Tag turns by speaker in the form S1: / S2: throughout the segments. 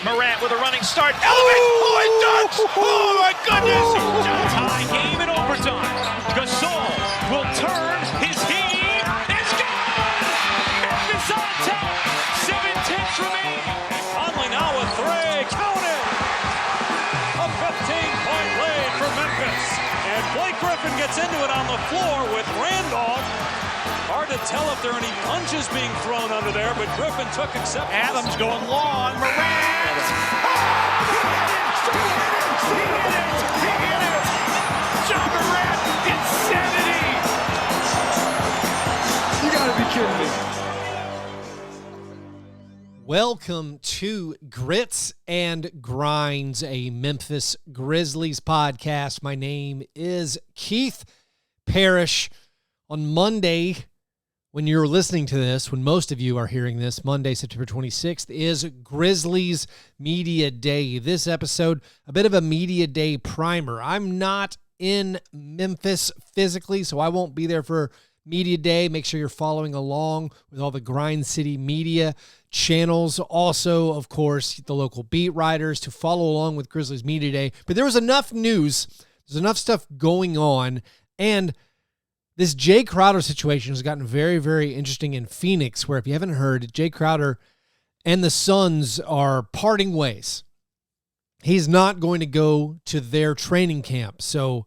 S1: Morant with a running start. Elevates. Oh, it dunks. Oh, my goodness.
S2: Tie game in overtime. Gasol will turn. His heave is gone. Memphis on top. 7-10 remaining.
S3: Conley now with three. Count it. A 15-point lead for Memphis. And Blake Griffin gets into it on the floor with Randolph. Hard to tell if there are any punches being thrown under there, but Griffin took acceptance.
S1: Adams going long. Morant. Oh, he hit it. John Morant, insanity.
S4: You gotta be kidding me.
S5: Welcome to Grits and Grinds, a Memphis Grizzlies podcast. My name is Keith Parish. On Monday, when you're listening to this, when most of you are hearing this, Monday, September 26th, is Grizzlies Media Day. This episode, a bit of a Media Day primer. I'm not in Memphis physically, so I won't be there for Media Day. Make sure you're following along with all the Grind City media channels. Also, of course, the local beat writers to follow along with Grizzlies Media Day. But there was enough news. There's enough stuff going on. And this Jae Crowder situation has gotten very, very interesting in Phoenix, where if you haven't heard, Jae Crowder and the Suns are parting ways. He's not going to go to their training camp. So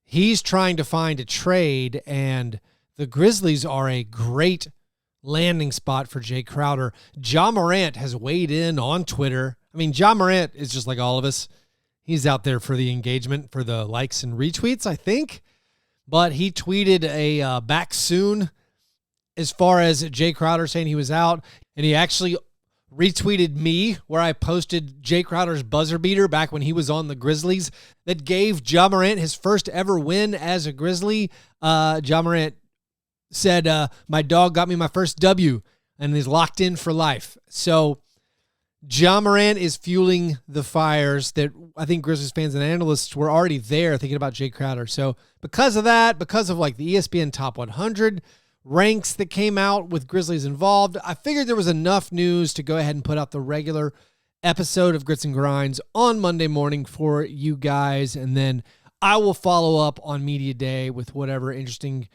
S5: he's trying to find a trade, and the Grizzlies are a great landing spot for Jae Crowder. Ja Morant has weighed in on Twitter. I mean, Ja Morant is just like all of us. He's out there for the engagement, for the likes and retweets, I think. But he tweeted a back soon as far as Jae Crowder saying he was out. And he actually retweeted me where I posted Jae Crowder's buzzer beater back when he was on the Grizzlies that gave Ja Morant his first ever win as a Grizzly. Ja Morant said, my dog got me my first W, and he's locked in for life. So Ja Morant is fueling the fires that I think Grizzlies fans and analysts were already there thinking about Jae Crowder. So because of that, because of like the ESPN Top 100 ranks that came out with Grizzlies involved, I figured there was enough news to go ahead and put out the regular episode of Grits and Grinds on Monday morning for you guys. And then I will follow up on Media Day with whatever interesting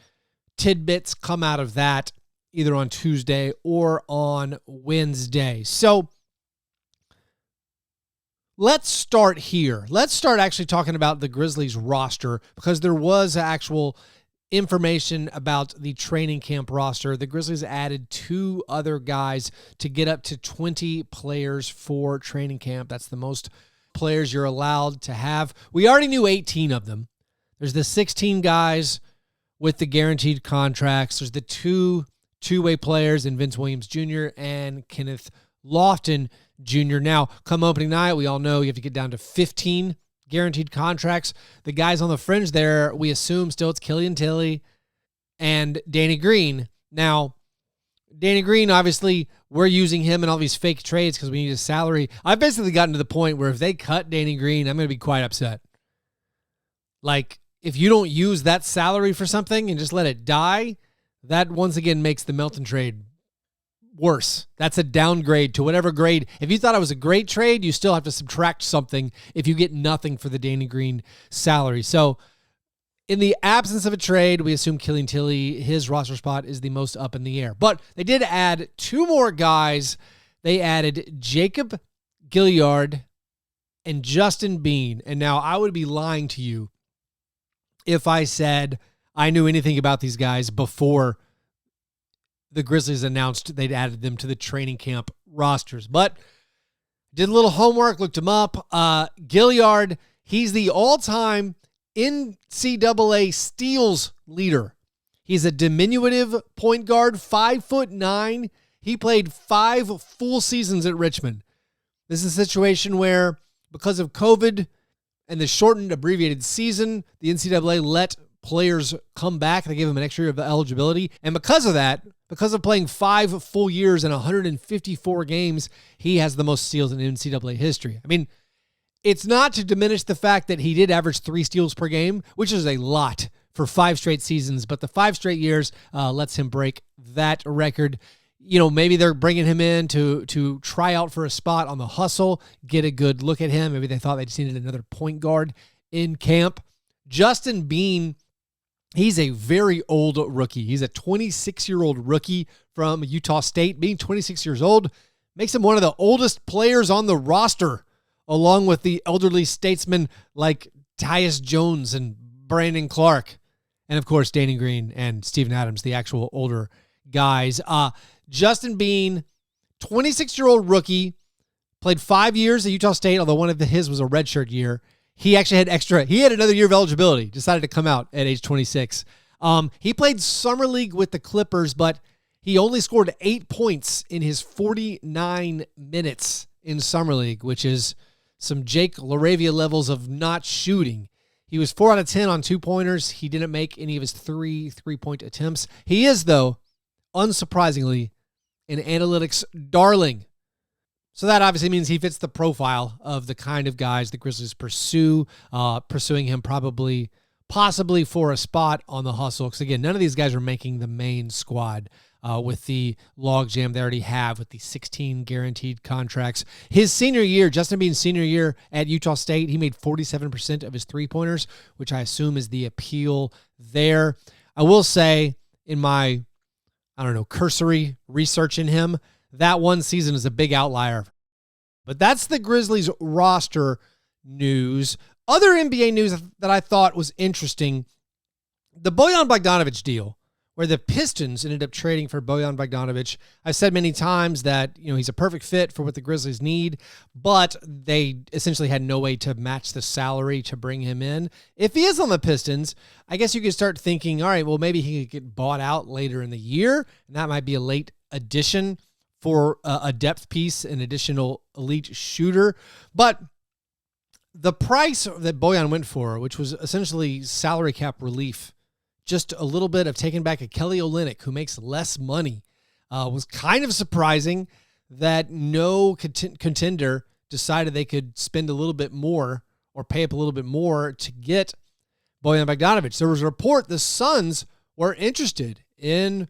S5: tidbits come out of that, either on Tuesday or on Wednesday. So let's start here. Let's start actually talking about the Grizzlies roster, because there was actual information about the training camp roster. The Grizzlies added 2 other guys to get up to 20 players for training camp. That's the most players you're allowed to have. We already knew 18 of them. There's the 16 guys with the guaranteed contracts. There's the 2 two-way players in Vince Williams Jr. and Kenneth Lofton Jr. Now, come opening night, we all know you have to get down to 15 guaranteed contracts. The guys on the fringe there, we assume still it's Killian Tilly and Danny Green. Now, Danny Green, obviously, we're using him in all these fake trades because we need his salary. I've basically gotten to the point where if they cut Danny Green, I'm going to be quite upset. Like, if you don't use that salary for something and just let it die, that once again makes the Melton trade worse. That's a downgrade to whatever grade. If you thought it was a great trade, you still have to subtract something if you get nothing for the Danny Green salary. So in the absence of a trade, we assume Killian Tilly, his roster spot is the most up in the air. But they did add 2 more guys. They added Jacob Gillyard and Justin Bean. And now I would be lying to you if I said I knew anything about these guys before the Grizzlies announced they'd added them to the training camp rosters. But did a little homework, looked him up. Gillyard, he's the all-time NCAA steals leader. He's a diminutive point guard, 5'9". He played 5 full seasons at Richmond. This is a situation where, because of COVID and the shortened, abbreviated season, the NCAA let players come back. They gave him an extra year of eligibility. And because of that, because of playing 5 full years and 154 games, he has the most steals in NCAA history. I mean, it's not to diminish the fact that he did average 3 steals per game, which is a lot for 5 straight seasons, but the 5 straight years lets him break that record. maybe they're bringing him in to try out for a spot on the hustle, get a good look at him. Maybe they thought they just needed another point guard in camp. Justin Bean, he's a very old rookie. He's a 26-year-old rookie from Utah State. Being 26 years old makes him one of the oldest players on the roster, along with the elderly statesmen like Tyus Jones and Brandon Clark, and of course Danny Green and Steven Adams, the actual older guys. Justin Bean, 26-year-old rookie, played 5 years at Utah State, although one of his was a redshirt year. He actually had another year of eligibility, decided to come out at age 26. He played summer league with the Clippers, but he only scored 8 points in his 49 minutes in summer league, which is some Jake LaRavia levels of not shooting. He was 4 out of 10 on 2-pointers. He didn't make any of his three-point attempts. He is, though, unsurprisingly, an analytics darling. So that obviously means he fits the profile of the kind of guys the Grizzlies pursue, pursuing him possibly for a spot on the hustle. Because, again, none of these guys are making the main squad with the logjam they already have with the 16 guaranteed contracts. His senior year, Justin Bean's senior year at Utah State, he made 47% of his three-pointers, which I assume is the appeal there. I will say in my cursory research in him, that one season is a big outlier. But that's the Grizzlies roster news. Other NBA news that I thought was interesting, the Bojan Bogdanovic deal, where the Pistons ended up trading for Bojan Bogdanovic. I've said many times that he's a perfect fit for what the Grizzlies need, but they essentially had no way to match the salary to bring him in. If he is on the Pistons, I guess you could start thinking, all right, well, maybe he could get bought out later in the year, and that might be a late addition for a depth piece, an additional elite shooter. But the price that Bojan went for, which was essentially salary cap relief, just a little bit of taking back a Kelly Olynyk who makes less money, was kind of surprising that no contender decided they could spend a little bit more or pay up a little bit more to get Bojan Bogdanovic. There was a report the Suns were interested in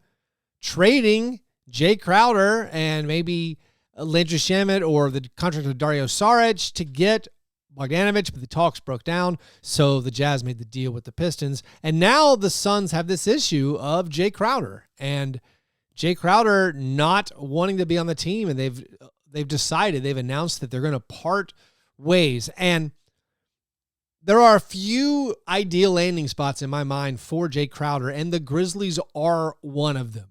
S5: trading Jae Crowder and maybe Landry Shamet or the contract of Dario Saric to get Bogdanovic, but the talks broke down, so the Jazz made the deal with the Pistons. And now the Suns have this issue of Jae Crowder, and Jae Crowder not wanting to be on the team, and they've announced that they're going to part ways. And there are a few ideal landing spots in my mind for Jae Crowder, and the Grizzlies are one of them.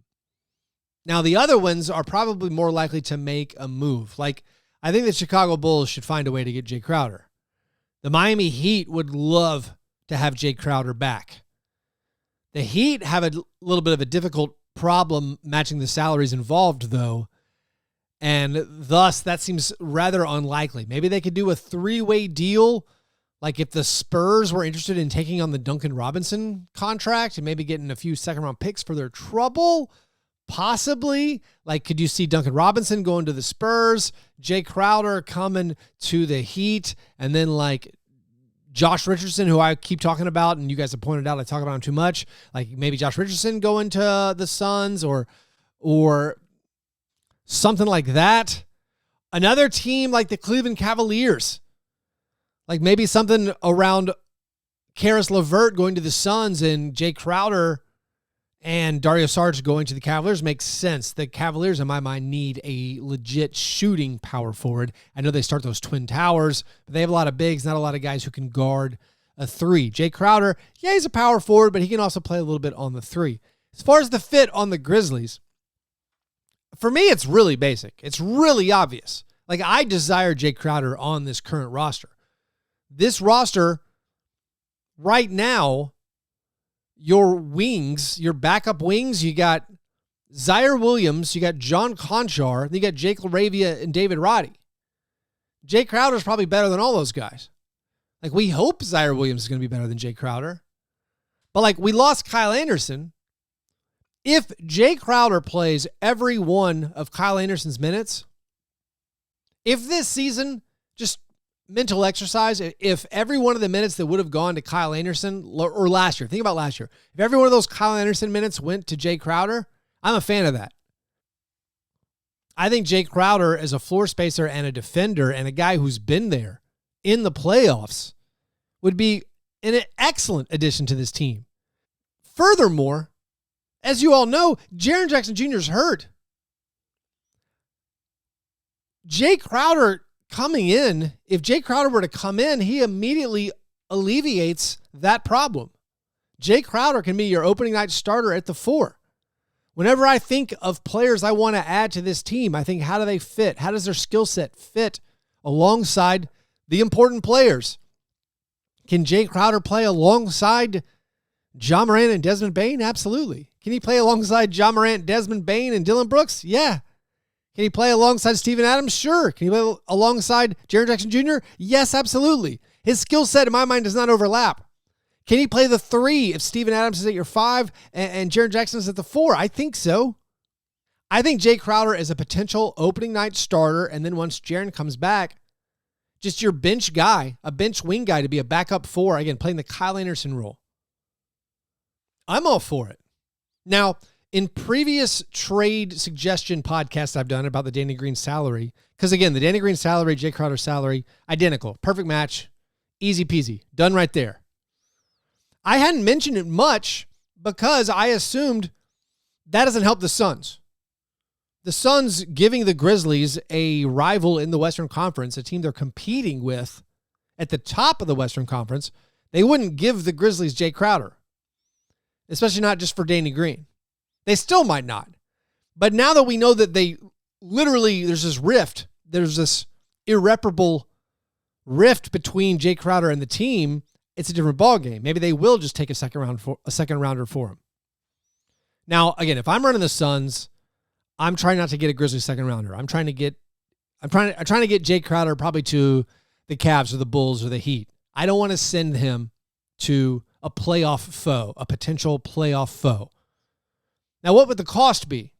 S5: Now, the other ones are probably more likely to make a move. Like, I think the Chicago Bulls should find a way to get Jae Crowder. The Miami Heat would love to have Jae Crowder back. The Heat have a little bit of a difficult problem matching the salaries involved, though, and thus that seems rather unlikely. Maybe they could do a 3-way deal, like if the Spurs were interested in taking on the Duncan Robinson contract and maybe getting a few second-round picks for their trouble. Possibly, like, could you see Duncan Robinson going to the Spurs, Jae Crowder coming to the Heat, and then like Josh Richardson, who I keep talking about, and you guys have pointed out I talk about him too much, like maybe Josh Richardson going to the Suns or something like that. Another team like the Cleveland Cavaliers, like maybe something around Karis LeVert going to the Suns and Jae Crowder and Dario Saric going to the Cavaliers makes sense. The Cavaliers, in my mind, need a legit shooting power forward. I know they start those twin towers, but they have a lot of bigs, not a lot of guys who can guard a 3. Jae Crowder, yeah, he's a power forward, but he can also play a little bit on the 3. As far as the fit on the Grizzlies, for me, it's really basic. It's really obvious. Like, I desire Jae Crowder on this current roster. This roster, right now, your wings, your backup wings, you got Zaire Williams, you got John Conchar, then you got Jake LaRavia and David Roddy. Jae Crowder's probably better than all those guys. Like, we hope Zaire Williams is going to be better than Jae Crowder. But, like, we lost Kyle Anderson. If Jae Crowder plays every one of Kyle Anderson's minutes, if this season, just mental exercise, if every one of the minutes that would have gone to Kyle Anderson, or last year, think about last year, if every one of those Kyle Anderson minutes went to Jae Crowder, I'm a fan of that. I think Jae Crowder as a floor spacer and a defender and a guy who's been there in the playoffs would be an excellent addition to this team. Furthermore, as you all know, Jaren Jackson Jr. is hurt. Jae Crowder coming in, if Jae Crowder were to come in, he immediately alleviates that problem. Jae Crowder can be your opening night starter at the 4. Whenever I think of players I want to add to this team, I think, how do they fit? How does their skill set fit alongside the important players? Can Jae Crowder play alongside Ja Morant and Desmond Bane? Absolutely. Can he play alongside Ja Morant, Desmond Bane, and Dillon Brooks? Yeah. Can he play alongside Steven Adams? Sure. Can he play alongside Jaren Jackson Jr.? Yes, absolutely. His skill set, in my mind, does not overlap. Can he play the 3 if Steven Adams is at your 5 and Jaren Jackson is at the 4? I think so. I think Jae Crowder is a potential opening night starter, and then once Jaren comes back, just your bench guy, a bench wing guy to be a backup 4, again, playing the Kyle Anderson role. I'm all for it. Now, in previous trade suggestion podcasts I've done about the Danny Green salary, because again, the Danny Green salary, Jae Crowder salary, identical. Perfect match. Easy peasy. Done right there. I hadn't mentioned it much because I assumed that doesn't help the Suns. The Suns giving the Grizzlies a rival in the Western Conference, a team they're competing with at the top of the Western Conference, they wouldn't give the Grizzlies Jae Crowder, especially not just for Danny Green. They still might not. But now that we know that there's this rift, there's this irreparable rift between Jae Crowder and the team, it's a different ballgame. Maybe they will just take a second rounder for him. Now, again, if I'm running the Suns, I'm trying not to get a Grizzlies second rounder. I'm trying to get Jae Crowder probably to the Cavs or the Bulls or the Heat. I don't want to send him to a playoff foe, a potential playoff foe. Now, what would the cost be?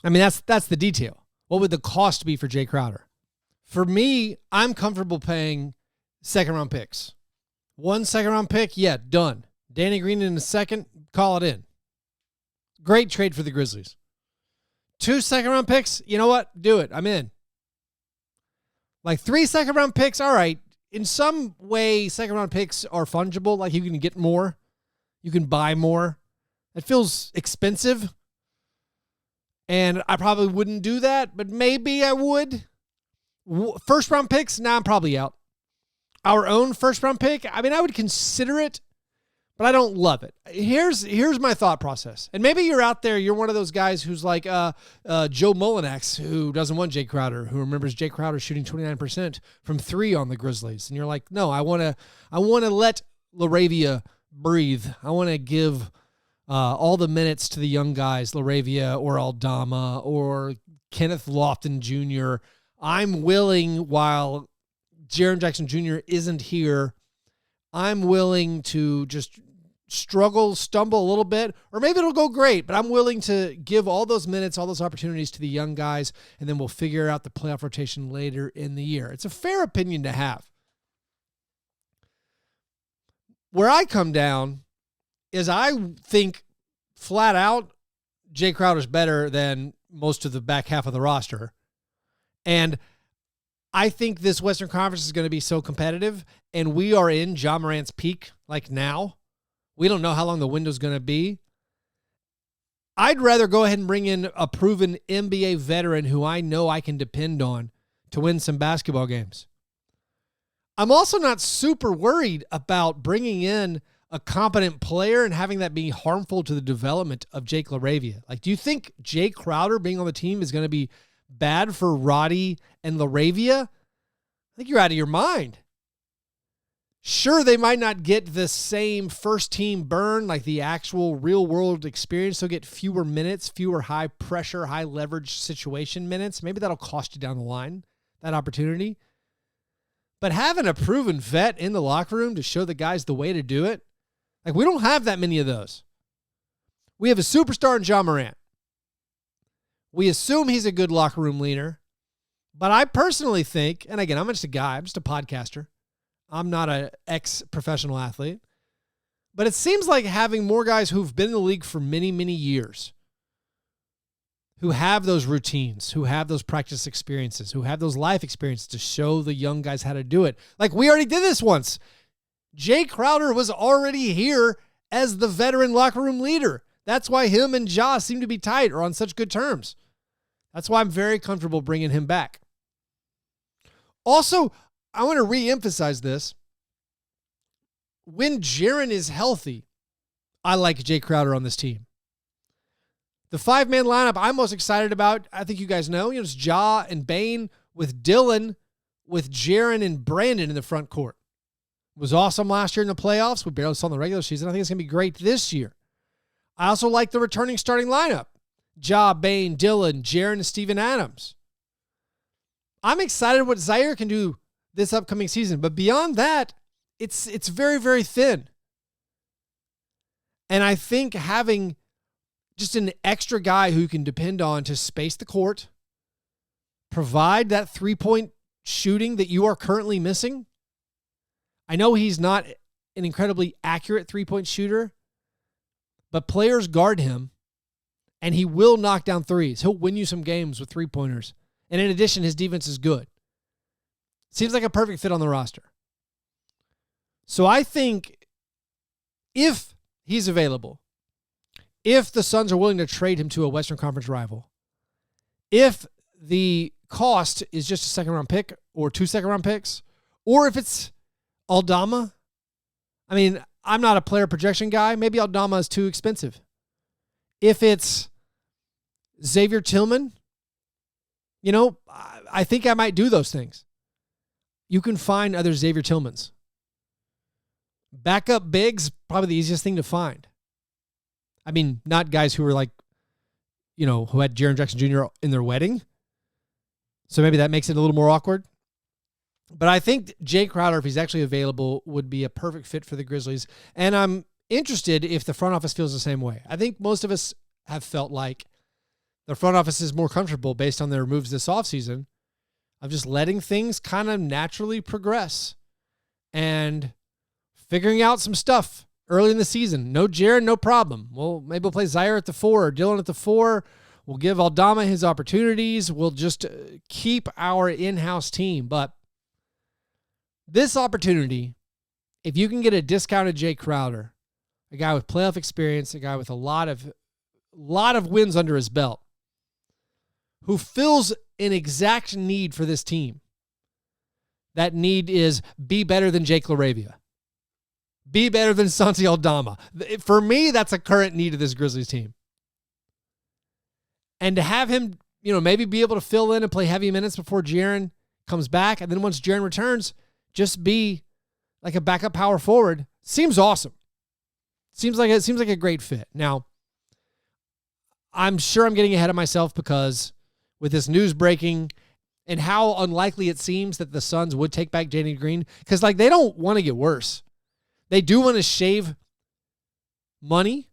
S5: I mean, that's the detail. What would the cost be for Jae Crowder? For me, I'm comfortable paying second-round picks. 1 second-round pick, yeah, done. Danny Green in a second, call it in. Great trade for the Grizzlies. 2 second-round picks, you know what? Do it. I'm in. Like 3 second-round picks, all right. In some way, second-round picks are fungible. Like you can get more. You can buy more. It feels expensive. And I probably wouldn't do that, but maybe I would. First-round picks, nah, I'm probably out. Our own first-round pick, I mean, I would consider it, but I don't love it. Here's my thought process. And maybe you're out there, you're one of those guys who's like Joe Mullinax, who doesn't want Jae Crowder, who remembers Jae Crowder shooting 29% from 3 on the Grizzlies. And you're like, no, I want to let LaRavia breathe. I want to give all the minutes to the young guys, LaRavia or Aldama or Kenneth Lofton Jr. I'm willing, while Jaren Jackson Jr. isn't here, I'm willing to just stumble a little bit, or maybe it'll go great, but I'm willing to give all those minutes, all those opportunities to the young guys, and then we'll figure out the playoff rotation later in the year. It's a fair opinion to have. Where I come down is I think flat out Jae Crowder's better than most of the back half of the roster. And I think this Western Conference is going to be so competitive, and we are in Ja Morant's peak like now. We don't know how long the window's going to be. I'd rather go ahead and bring in a proven NBA veteran who I know I can depend on to win some basketball games. I'm also not super worried about bringing in a competent player and having that be harmful to the development of Jake LaRavia. Like, do you think Jae Crowder being on the team is going to be bad for Roddy and LaRavia? I think you're out of your mind. Sure, they might not get the same first-team burn, like the actual real-world experience. They'll get fewer minutes, fewer high-pressure, high-leverage situation minutes. Maybe that'll cost you down the line, that opportunity. But having a proven vet in the locker room to show the guys the way to do it, like, we don't have that many of those. We have a superstar in Ja Morant. We assume he's a good locker room leader. But I personally think, and again, I'm just a guy, I'm just a podcaster. I'm not an ex-professional athlete. But it seems like having more guys who've been in the league for many, many years, who have those routines, who have those practice experiences, who have those life experiences to show the young guys how to do it. Like, we already did this once. Jae Crowder was already here as the veteran locker room leader. That's why him and Ja seem to be tight or on such good terms. That's why I'm very comfortable bringing him back. Also, I want to re-emphasize this. When Jaren is healthy, I like Jae Crowder on this team. The 5-man lineup I'm most excited about, I think you guys know, it's Ja and Bane with Dillon, with Jaren and Brandon in the front court. It was awesome last year in the playoffs. We barely saw in the regular season. I think it's going to be great this year. I also like the returning starting lineup. Ja, Bane, Dillon, Jaren, and Steven Adams. I'm excited what Zaire can do this upcoming season. But beyond that, it's very, very thin. And I think having just an extra guy who you can depend on to space the court, provide that three-point shooting that you are currently missing. I know he's not an incredibly accurate three-point shooter, but players guard him, and he will knock down threes. He'll win you some games with three-pointers. And in addition, his defense is good. Seems like a perfect fit on the roster. So I think if he's available, if the Suns are willing to trade him to a Western Conference rival, if the cost is just a second-round pick or 2 second-round picks, or if it's Aldama, I mean, I'm not a player projection guy. Maybe Aldama is too expensive. If it's Xavier Tillman, I think I might do those things. You can find other Xavier Tillmans. Backup bigs, probably the easiest thing to find. I mean, not guys who were like, who had Jaren Jackson Jr. in their wedding. So maybe that makes it a little more awkward. But I think Jae Crowder, if he's actually available, would be a perfect fit for the Grizzlies. And I'm interested if the front office feels the same way. I think most of us have felt like the front office is more comfortable based on their moves this offseason of just letting things kind of naturally progress and figuring out some stuff early in the season. No Jaren, no problem. Well, maybe we'll play Zaire at the 4 or Dillon at the 4. We'll give Aldama his opportunities. We'll just keep our in-house team. But this opportunity, if you can get a discounted Jae Crowder, a guy with playoff experience, a guy with a lot of wins under his belt, who fills an exact need for this team. That need is be better than Jake LaRavia. Be better than Santi Aldama. For me, that's a current need of this Grizzlies team. And to have him, maybe be able to fill in and play heavy minutes before Jaren comes back, and then once Jaren returns, just be like a backup power forward, seems awesome. Seems like a great fit. Now, I'm sure I'm getting ahead of myself because with this news breaking and how unlikely it seems that the Suns would take back Danny Green, because they don't want to get worse. They do want to shave money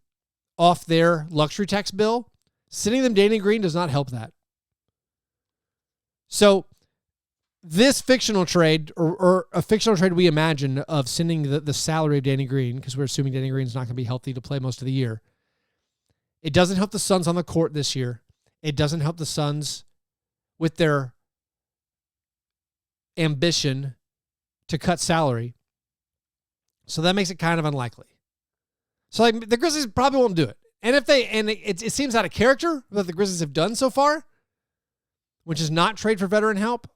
S5: off their luxury tax bill. Sending them Danny Green does not help that. So this fictional trade, or a fictional trade we imagine of sending the salary of Danny Green, because we're assuming Danny Green's not going to be healthy to play most of the year, it doesn't help the Suns on the court this year. It doesn't help the Suns with their ambition to cut salary. So that makes it kind of unlikely. So the Grizzlies probably won't do it. And it seems out of character what the Grizzlies have done so far, which is not trade for veteran help.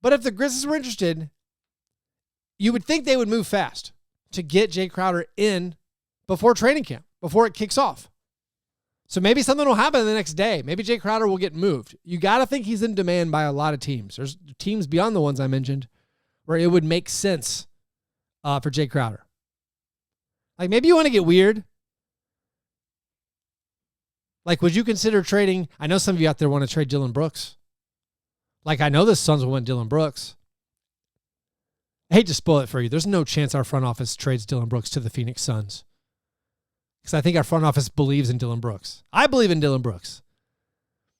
S5: But if the Grizzlies were interested, you would think they would move fast to get Jae Crowder in before training camp, before it kicks off. So maybe something will happen the next day. Maybe Jae Crowder will get moved. You got to think he's in demand by a lot of teams. There's teams beyond the ones I mentioned where it would make sense for Jae Crowder. Maybe you want to get weird. Would you consider trading? I know some of you out there want to trade Dillon Brooks. I know the Suns will want Dillon Brooks. I hate to spoil it for you. There's no chance our front office trades Dillon Brooks to the Phoenix Suns. Because I think our front office believes in Dillon Brooks. I believe in Dillon Brooks.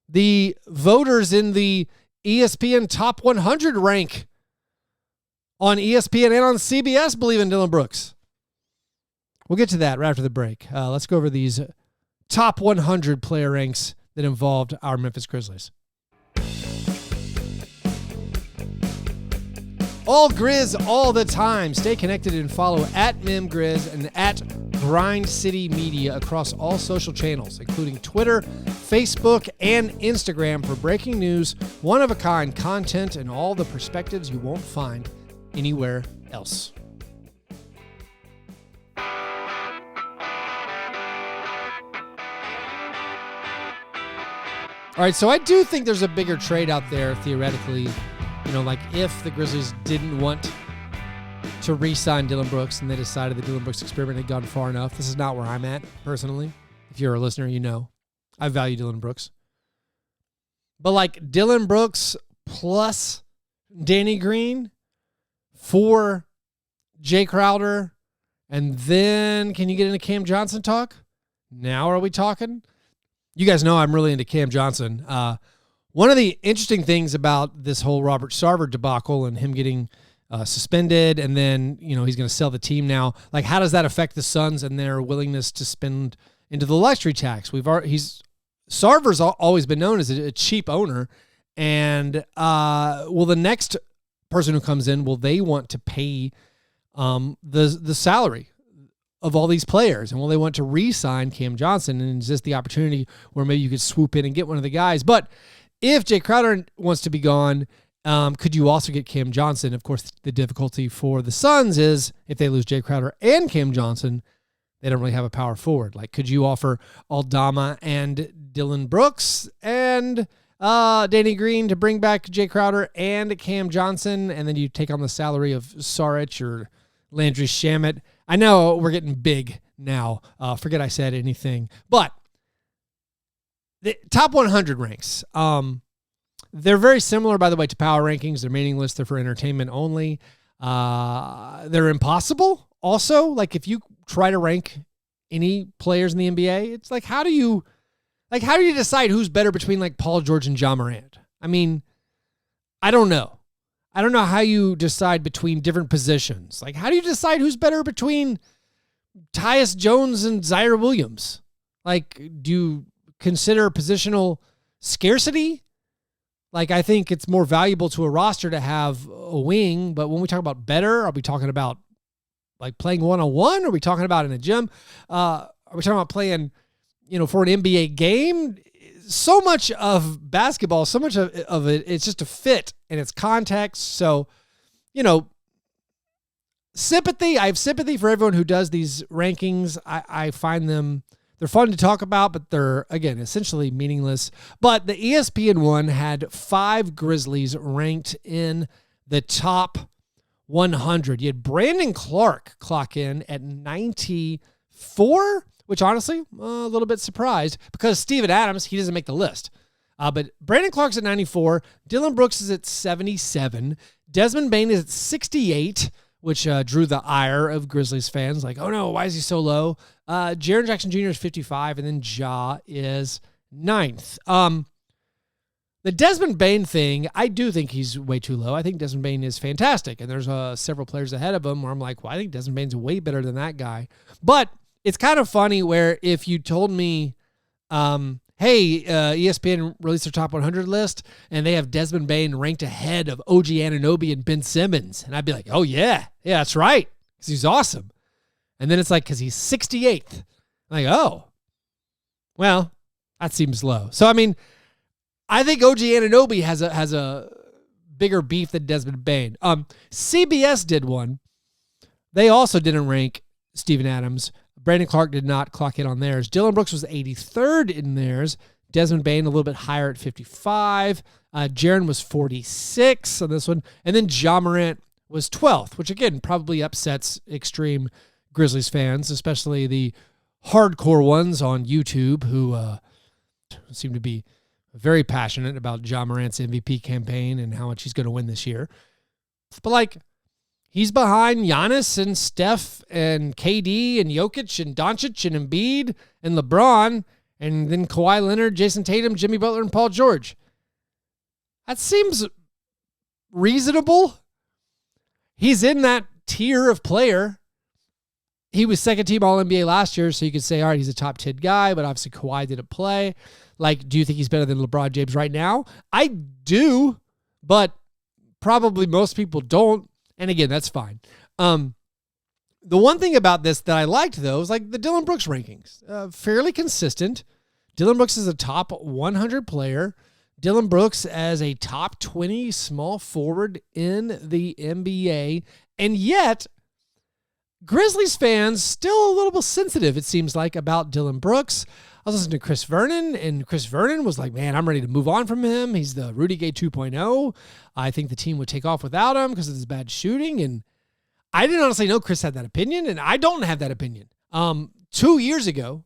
S5: The voters in the ESPN Top 100 rank on ESPN and on CBS believe in Dillon Brooks. We'll get to that right after the break. Let's go over these top 100 player ranks that involved our Memphis Grizzlies. All Grizz all the time. Stay connected and follow at MemGrizz and at Grind City Media across all social channels, including Twitter, Facebook, and Instagram for breaking news, one-of-a-kind content, and all the perspectives you won't find anywhere else. All right, so I do think there's a bigger trade out there, theoretically. You know, like if the Grizzlies didn't want to re-sign Dillon Brooks and they decided the Dillon Brooks experiment had gone far enough. This is not where I'm at, personally. If you're a listener, you know I value Dillon Brooks. But like Dillon Brooks plus Danny Green for Jae Crowder, and then can you get into Cam Johnson talk? Now are we talking? You guys know I'm really into Cam Johnson. One of the interesting things about this whole Robert Sarver debacle and him getting suspended, and then, you know, he's going to sell the team now. Like, how does that affect the Suns and their willingness to spend into the luxury tax? Sarver's always been known as a cheap owner, and will the next person who comes in, will they want to pay the salary of all these players, and will they want to re-sign Cam Johnson? And is this the opportunity where maybe you could swoop in and get one of the guys? But if Jae Crowder wants to be gone, could you also get Cam Johnson? Of course, the difficulty for the Suns is if they lose Jae Crowder and Cam Johnson, they don't really have a power forward. Like, could you offer Aldama and Dillon Brooks and Danny Green to bring back Jae Crowder and Cam Johnson, and then you take on the salary of Saric or Landry Shamet? I know we're getting big now. Forget I said anything. But the top 100 ranks, they're very similar, by the way, to power rankings. They're meaningless. They're for entertainment only. They're impossible. Also, like if you try to rank any players in the NBA, it's like, how do you decide who's better between like Paul George and Ja Morant? I mean, I don't know. I don't know how you decide between different positions. Like, how do you decide who's better between Tyus Jones and Zaire Williams? Like, do you consider positional scarcity? Like, I think it's more valuable to a roster to have a wing, but when we talk about better, are we talking about like playing one-on-one? Are we talking about in a gym? Are we talking about playing, you know, for an NBA game? So much of basketball, so much of it, it's just a fit and it's context. So, you know, sympathy. I have sympathy for everyone who does these rankings. I find them, they're fun to talk about, but they're, again, essentially meaningless. But the ESPN one had 5 Grizzlies ranked in the top 100. You had Brandon Clark clock in at 94, which honestly, a little bit surprised because Steven Adams, he doesn't make the list. But Brandon Clark's at 94. Dillon Brooks is at 77. Desmond Bane is at 68, which drew the ire of Grizzlies fans. Like, oh no, why is he so low? Jaren Jackson Jr. is 55, and then Ja is 9th. The Desmond Bane thing, I do think he's way too low. I think Desmond Bane is fantastic, and there's several players ahead of him where I'm like, well, I think Desmond Bane's way better than that guy. But it's kind of funny where if you told me, hey, ESPN released their top 100 list, and they have Desmond Bane ranked ahead of OG Anunoby and Ben Simmons, and I'd be like, oh, yeah, that's right, because he's awesome. And then it's like, because he's 68th. I'm like, oh, well, that seems low. So, I mean, I think OG Anunoby has a bigger beef than Desmond Bane. CBS did one. They also didn't rank Steven Adams. Brandon Clark did not clock in on theirs. Dillon Brooks was 83rd in theirs. Desmond Bane a little bit higher at 55. Jaren was 46 on this one. And then Ja Morant was 12th, which again probably upsets extreme Grizzlies fans, especially the hardcore ones on YouTube who seem to be very passionate about Ja Morant's MVP campaign and how much he's going to win this year. But like, he's behind Giannis and Steph and KD and Jokic and Doncic and Embiid and LeBron, and then Kawhi Leonard, Jason Tatum, Jimmy Butler, and Paul George. That seems reasonable. He's in that tier of player. he was second team All-NBA last year, so you could say, all right, he's a top 10 guy, but obviously Kawhi didn't play. Like, do you think he's better than LeBron James right now? I do, but probably most people don't. And again, that's fine. The one thing about this that I liked, though, is like the Dillon Brooks rankings. Fairly consistent. Dillon Brooks is a top 100 player. Dillon Brooks as a top 20 small forward in the NBA. And yet, Grizzlies fans still a little bit sensitive, it seems like, about Dillon Brooks. I was listening to Chris Vernon, and Chris Vernon was like, man, I'm ready to move on from him. He's the Rudy Gay 2.0. I think the team would take off without him because of his bad shooting. And I didn't honestly know Chris had that opinion, and I don't have that opinion. 2 years ago,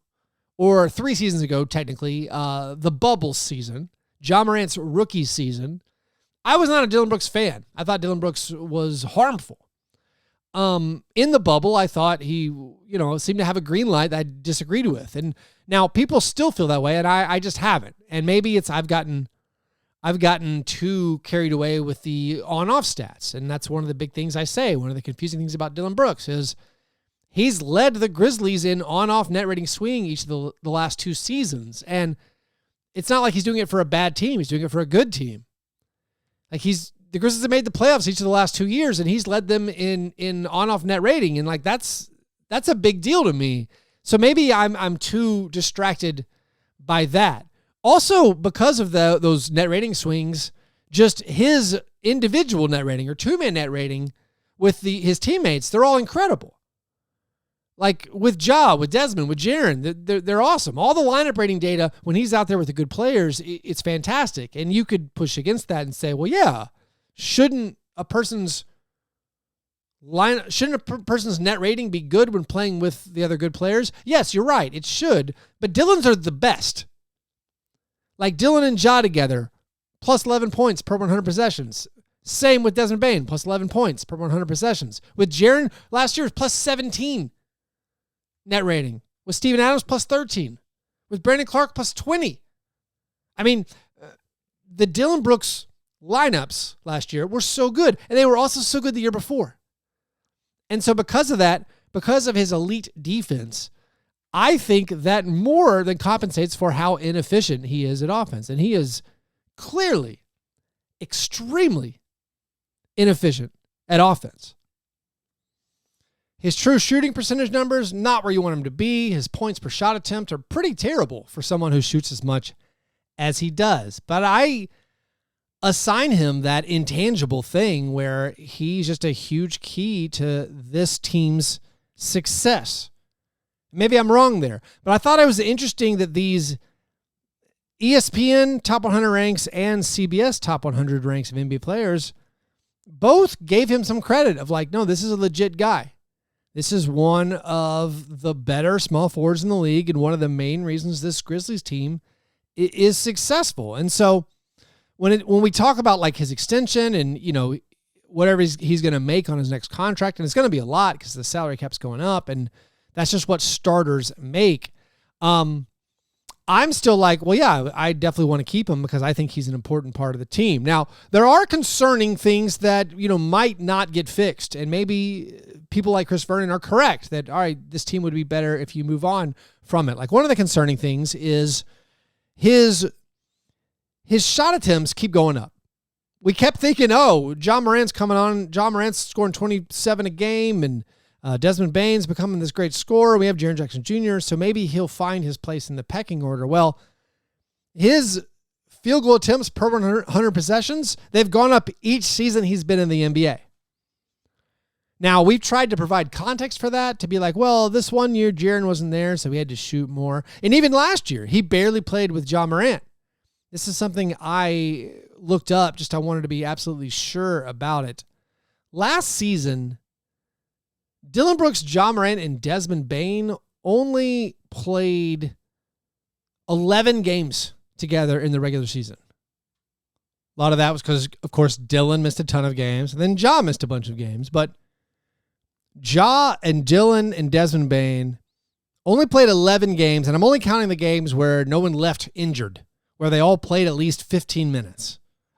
S5: or 3 seasons ago, technically, the bubble season, Ja Morant's rookie season, I was not a Dillon Brooks fan. I thought Dillon Brooks was harmful. In the bubble, I thought he, seemed to have a green light that I disagreed with. And now people still feel that way, and I just haven't. And maybe it's I've gotten too carried away with the on-off stats. And that's one of the big things I say. One of the confusing things about Dillon Brooks is he's led the Grizzlies in on-off net rating swing each of the last 2 seasons. And it's not like he's doing it for a bad team. He's doing it for a good team. Like the Grizzlies have made the playoffs each of the last 2 years, and he's led them in on-off net rating, and like that's a big deal to me. So maybe I'm too distracted by that. Also, because of those net rating swings, just his individual net rating or two-man net rating with his teammates, they're all incredible. Like with Ja, with Desmond, with Jaren, they're awesome. All the lineup rating data when he's out there with the good players, it's fantastic. And you could push against that and say, well, yeah. Shouldn't a person's net rating be good when playing with the other good players? Yes, you're right. It should. But Dillon's are the best. Like Dillon and Ja together, plus 11 points per 100 possessions. Same with Desmond Bane, plus 11 points per 100 possessions. With Jaren, last year was plus 17 net rating. With Steven Adams, plus 13. With Brandon Clark, plus 20. I mean, the Dillon Brooks lineups last year were so good, and they were also so good the year before. And so because of that, because of his elite defense, I think that more than compensates for how inefficient he is at offense. And he is clearly extremely inefficient at offense. His true shooting percentage numbers, not where you want him to be. His points per shot attempt are pretty terrible for someone who shoots as much as he does. But I assign him that intangible thing where he's just a huge key to this team's success. Maybe I'm wrong there, but I thought it was interesting that these ESPN top 100 ranks and CBS top 100 ranks of NBA players both gave him some credit of like, no, this is a legit guy. This is one of the better small forwards in the league and one of the main reasons this Grizzlies team is successful. And so when we talk about like his extension and, whatever he's going to make on his next contract, and it's going to be a lot because the salary cap's going up and that's just what starters make. I'm still like, well, yeah, I definitely want to keep him because I think he's an important part of the team. Now, there are concerning things that, might not get fixed. And maybe people like Chris Vernon are correct that, all right, this team would be better if you move on from it. Like one of the concerning things is his shot attempts keep going up. We kept thinking, Ja Morant's coming on. Ja Morant's scoring 27 a game, and Desmond Bane's becoming this great scorer. We have Jaren Jackson Jr., so maybe he'll find his place in the pecking order. Well, his field goal attempts per 100 possessions, they've gone up each season he's been in the NBA. Now, we've tried to provide context for that to be like, well, this one year Jaren wasn't there, so he had to shoot more. And even last year, he barely played with Ja Morant. This is something I looked up, I wanted to be absolutely sure about it. Last season, Dillon Brooks, Ja Morant, and Desmond Bane only played 11 games together in the regular season. A lot of that was because, of course, Dillon missed a ton of games, and then Ja missed a bunch of games. But Ja and Dillon and Desmond Bane only played 11 games, and I'm only counting the games where no one left injured, where they all played at least 15 minutes.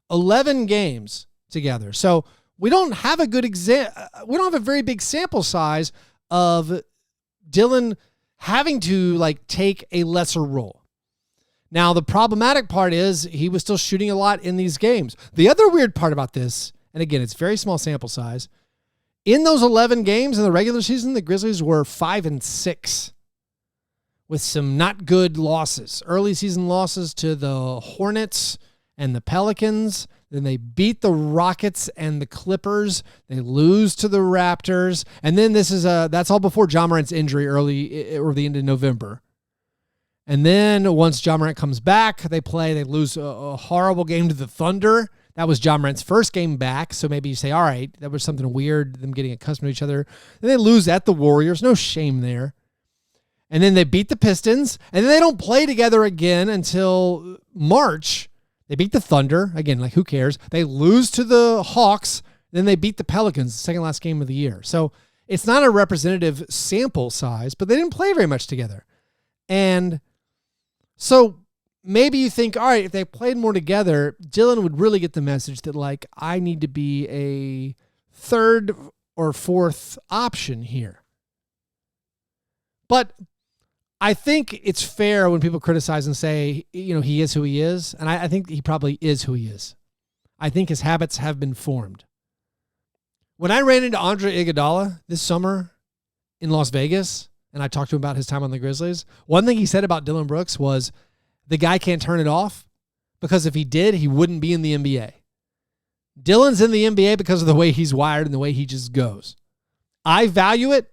S5: 11 games together. So we don't have a good we don't have a very big sample size of Dillon having to like take a lesser role. Now, the problematic part is he was still shooting a lot in these games. The other weird part about this, and again, it's very small sample size, in those 11 games in the regular season, the Grizzlies were 5-6 with some not good losses. Early season losses to the Hornets and the Pelicans. Then they beat the Rockets and the Clippers. They lose to the Raptors. And then that's all before Ja Morant's injury early or the end of November. And then once Ja Morant comes back, they lose a horrible game to the Thunder. That was Ja Morant's first game back. So maybe you say, all right, that was something weird, them getting accustomed to each other. Then they lose at the Warriors. No shame there. And then they beat the Pistons. And then they don't play together again until March. They beat the Thunder. Again, like who cares? They lose to the Hawks. Then they beat the Pelicans, the second last game of the year. So it's not a representative sample size, but they didn't play very much together. And so maybe you think, all right, if they played more together, Dillon would really get the message that, like, I need to be a third or fourth option here. But I think it's fair when people criticize and say, he is who he is. And I think he probably is who he is. I think his habits have been formed. When I ran into Andre Iguodala this summer in Las Vegas, and I talked to him about his time on the Grizzlies, one thing he said about Dillon Brooks was the guy can't turn it off because if he did, he wouldn't be in the NBA. Dillon's in the NBA because of the way he's wired and the way he just goes. I value it.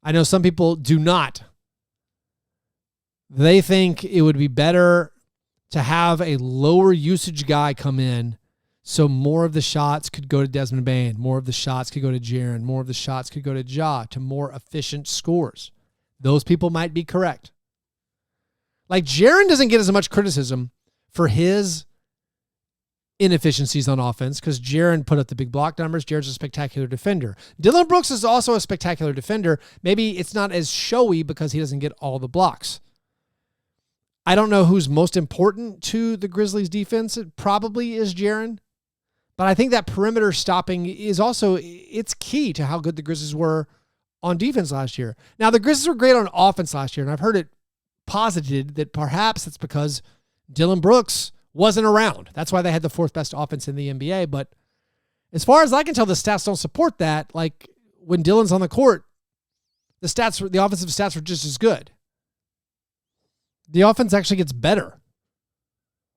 S5: I know some people do not. They think it would be better to have a lower usage guy come in so more of the shots could go to Desmond Bane, more of the shots could go to Jaren, more of the shots could go to Ja, to more efficient scores. Those people might be correct. Like Jaren doesn't get as much criticism for his inefficiencies on offense because Jaren put up the big block numbers. Jaren's a spectacular defender. Dillon Brooks is also a spectacular defender. Maybe it's not as showy because he doesn't get all the blocks. I don't know who's most important to the Grizzlies defense. It probably is Jaren. But I think that perimeter stopping is also, it's key to how good the Grizzlies were on defense last year. Now, the Grizzlies were great on offense last year, and I've heard it posited that perhaps it's because Dillon Brooks wasn't around. That's why they had the fourth best offense in the NBA. But as far as I can tell, the stats don't support that. Like when Dillon's on the court, the offensive stats were just as good. The offense actually gets better.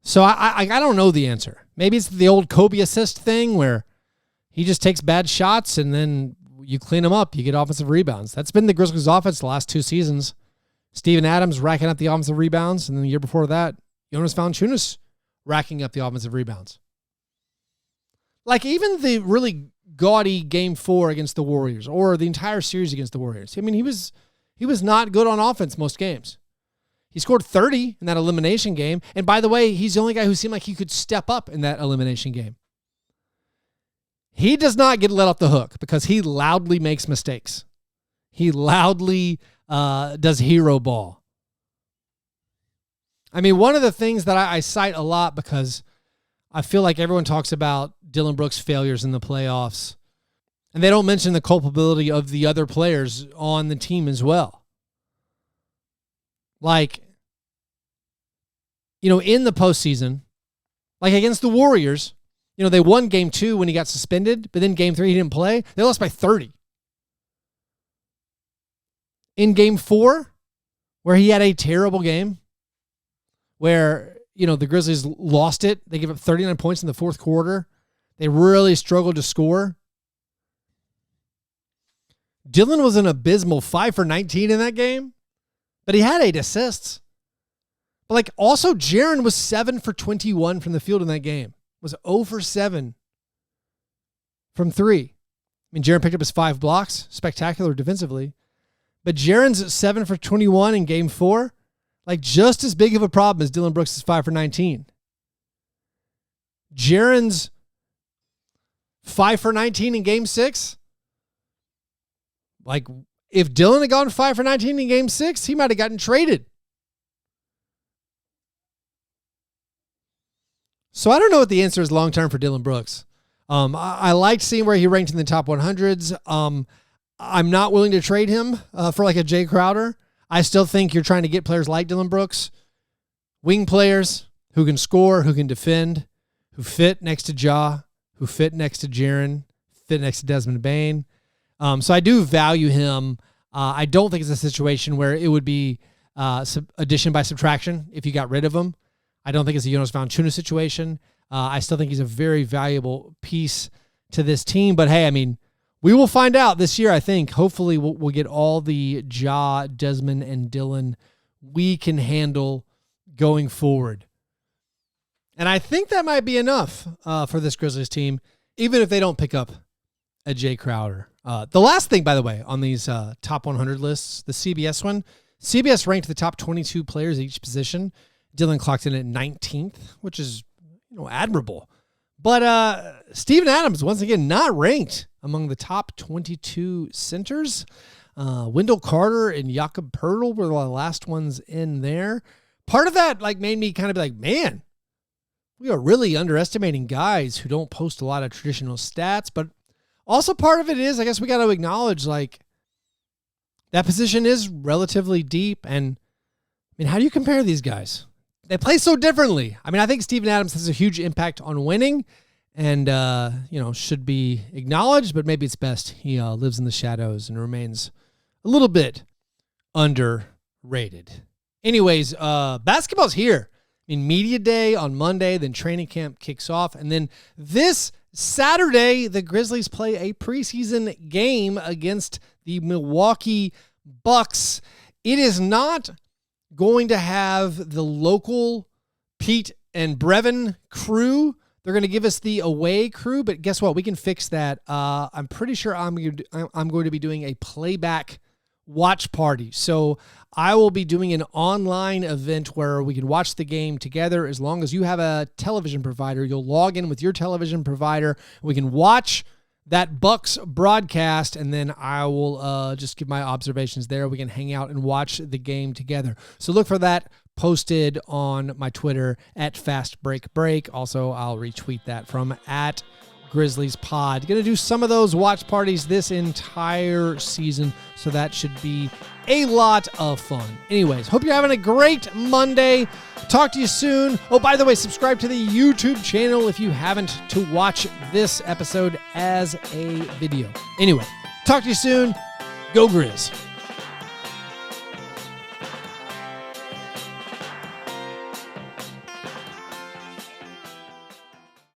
S5: So I don't know the answer. Maybe it's the old Kobe assist thing where he just takes bad shots and then you clean them up. You get offensive rebounds. That's been the Grizzlies' offense the last two seasons. Steven Adams racking up the offensive rebounds, and then the year before that, Jonas Valanciunas racking up the offensive rebounds. Like even the really gaudy Game 4 against the Warriors or the entire series against the Warriors. I mean, he was not good on offense most games. He scored 30 in that elimination game. And by the way, he's the only guy who seemed like he could step up in that elimination game. He does not get let off the hook because he loudly makes mistakes. He loudly does hero ball. I mean, one of the things that I cite a lot because I feel like everyone talks about Dillon Brooks' failures in the playoffs, and they don't mention the culpability of the other players on the team as well. Like, in the postseason, like against the Warriors, they won Game 2 when he got suspended, but then Game 3 he didn't play. They lost by 30. In Game 4, where he had a terrible game, where, the Grizzlies lost it. They gave up 39 points in the fourth quarter. They really struggled to score. Dillon was an abysmal 5 for 19 in that game, but he had 8 assists. But also Jaren was 7 for 21 from the field in that game. Was 0 for 7 from 3. I mean, Jaren picked up his 5 blocks, spectacular defensively. But Jaren's 7 for 21 in Game 4, just as big of a problem as Dillon Brooks' 5 for 19. Jaren's 5 for 19 in Game 6, if Dillon had gone 5 for 19 in Game 6, he might have gotten traded. So I don't know what the answer is long-term for Dillon Brooks. I liked seeing where he ranked in the top 100s. I'm not willing to trade him for like a Jae Crowder. I still think you're trying to get players like Dillon Brooks, wing players who can score, who can defend, who fit next to Ja, who fit next to Jaren, fit next to Desmond Bane. So I do value him. I don't think it's a situation where it would be addition by subtraction if you got rid of him. I don't think it's a Jonas Valanciunas situation. I still think he's a very valuable piece to this team. But hey, I mean, we will find out this year, I think. Hopefully we'll get all the Ja, Desmond, and Dillon we can handle going forward. And I think that might be enough for this Grizzlies team, even if they don't pick up a Jae Crowder. The last thing, by the way, on these top 100 lists, the CBS one, CBS ranked the top 22 players at each position. Dillon clocked in at 19th, which is admirable. But Steven Adams, once again, not ranked among the top 22 centers. Wendell Carter and Jakob Poeltl were the last ones in there. Part of that made me kind of be like, man, we are really underestimating guys who don't post a lot of traditional stats. But also part of it is, I guess we got to acknowledge, that position is relatively deep. And, I mean, how do you compare these guys? They play so differently. I mean, I think Steven Adams has a huge impact on winning and, should be acknowledged, but maybe it's best he lives in the shadows and remains a little bit underrated. Anyways, basketball's here. I mean, media day on Monday, then training camp kicks off. And then this Saturday, the Grizzlies play a preseason game against the Milwaukee Bucks. It is not going to have the local Pete and Brevin crew. They're going to give us the away crew, but guess what? We can fix that. I'm pretty sure I'm going to be doing a playback watch party. So I will be doing an online event where we can watch the game together. As long as you have a television provider, you'll log in with your television provider. We can watch that Bucks broadcast, and then I will just give my observations there. We can hang out and watch the game together. So look for that posted on my Twitter at FastBreakBreak. Also, I'll retweet that from at Grizzlies Pod. Going to do some of those watch parties this entire season, so that should be a lot of fun. Anyways, hope you're having a great Monday. Talk to you soon. Oh, by the way, subscribe to the YouTube channel if you haven't, to watch this episode as a video. Anyway, talk to you soon. Go Grizz.